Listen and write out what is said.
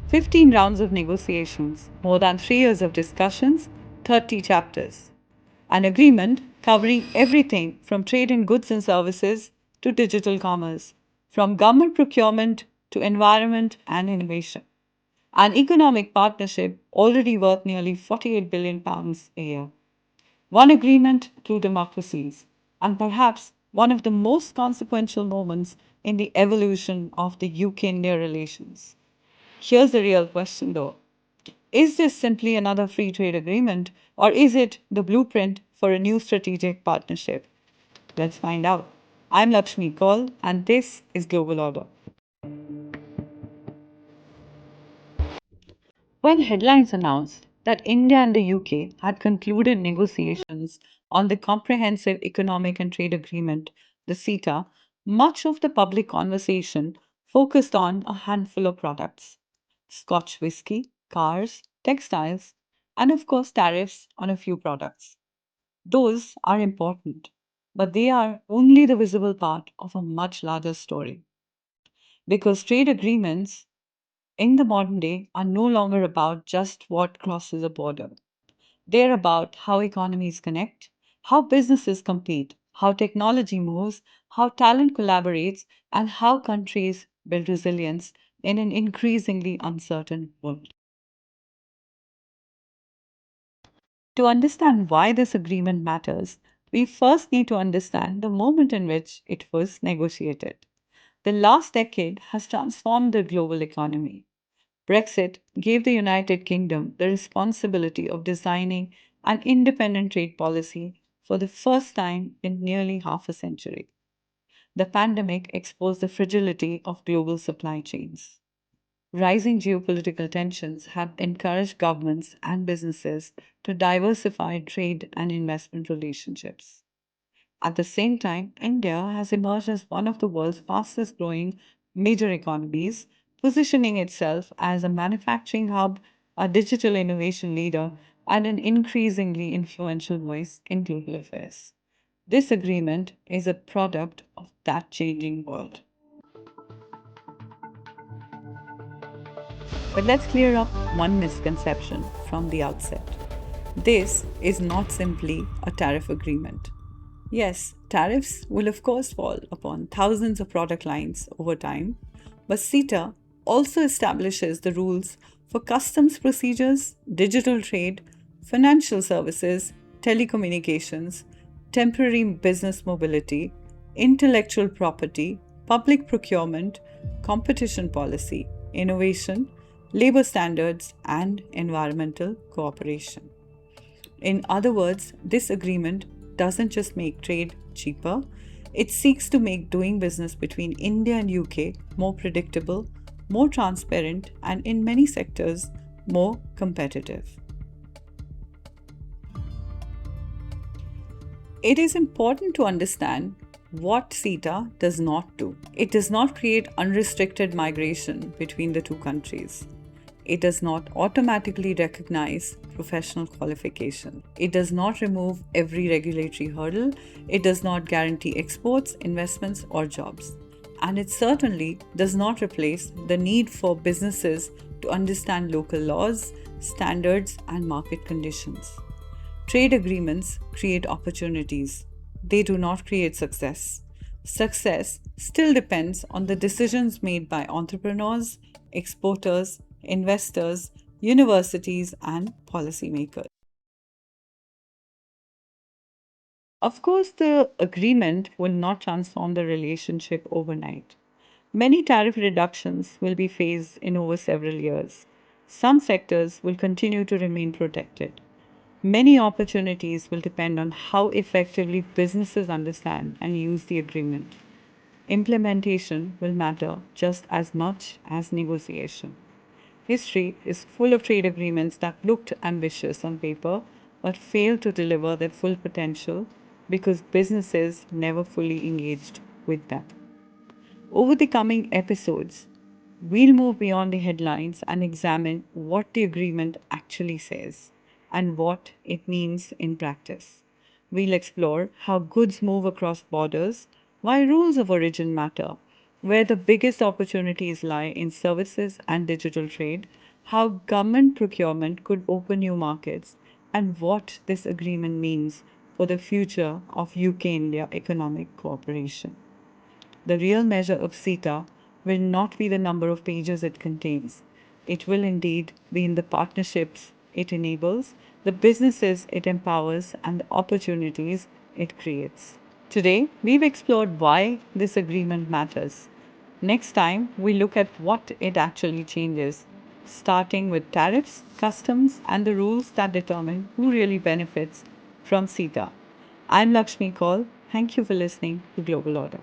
15 rounds of negotiations, more than 3 years of discussions, 30 chapters. An agreement covering everything from trade in goods and services to digital commerce, from government procurement to environment and innovation. An economic partnership already worth nearly £48 billion a year. One agreement, two democracies, and perhaps one of the most consequential moments in the evolution of the UK India relations. Here's the real question though. Is this simply another free trade agreement, or is it the blueprint for a new strategic partnership? Let's find out. I'm Lakshmi Kaul, and this is Global Order. When headlines announced that India and the UK had concluded negotiations on the Comprehensive Economic and Trade Agreement, the CETA, much of the public conversation focused on a handful of products: Scotch whisky, cars, textiles, and of course, tariffs on a few products. Those are important, but they are only the visible part of a much larger story. Because trade agreements in the modern day are no longer about just what crosses a border. They're about how economies connect, how businesses compete, how technology moves, how talent collaborates, and how countries build resilience in an increasingly uncertain world. To understand why this agreement matters, we first need to understand the moment in which it was negotiated. The last decade has transformed the global economy. Brexit gave the United Kingdom the responsibility of designing an independent trade policy for the first time in nearly half a century. The pandemic exposed the fragility of global supply chains. Rising geopolitical tensions have encouraged governments and businesses to diversify trade and investment relationships. At the same time, India has emerged as one of the world's fastest growing major economies, positioning itself as a manufacturing hub, a digital innovation leader, and an increasingly influential voice in global affairs. This agreement is a product of that changing world. But let's clear up one misconception from the outset. This is not simply a tariff agreement. Yes, tariffs will of course fall upon thousands of product lines over time, but CETA also establishes the rules for customs procedures, digital trade, financial services, telecommunications, temporary business mobility, intellectual property, public procurement, competition policy, innovation, labor standards, and environmental cooperation. In other words, this agreement doesn't just make trade cheaper, it seeks to make doing business between India and UK more predictable, more transparent, and in many sectors, more competitive. It is important to understand what CETA does not do. It does not create unrestricted migration between the two countries. It does not automatically recognize professional qualification. It does not remove every regulatory hurdle. It does not guarantee exports, investments, or jobs. And it certainly does not replace the need for businesses to understand local laws, standards, and market conditions. Trade agreements create opportunities. They do not create success. Success still depends on the decisions made by entrepreneurs, exporters, investors, universities, and policymakers. Of course, the agreement will not transform the relationship overnight. Many tariff reductions will be phased in over several years. Some sectors will continue to remain protected. Many opportunities will depend on how effectively businesses understand and use the agreement. Implementation will matter just as much as negotiation. History is full of trade agreements that looked ambitious on paper but failed to deliver their full potential because businesses never fully engaged with them. Over the coming episodes, we'll move beyond the headlines and examine what the agreement actually says and what it means in practice. we'll explore how goods move across borders, why rules of origin matter, where the biggest opportunities lie in services and digital trade, how government procurement could open new markets, and what this agreement means for the future of UK India economic cooperation. The real measure of CETA will not be the number of pages it contains. It will indeed be in the partnerships it enables, the businesses it empowers, and the opportunities it creates. Today, we've explored why this agreement matters. Next time, we look at what it actually changes, starting with tariffs, customs, and the rules that determine who really benefits from CETA. I'm Lakshmi Kaul. Thank you for listening to Global Order.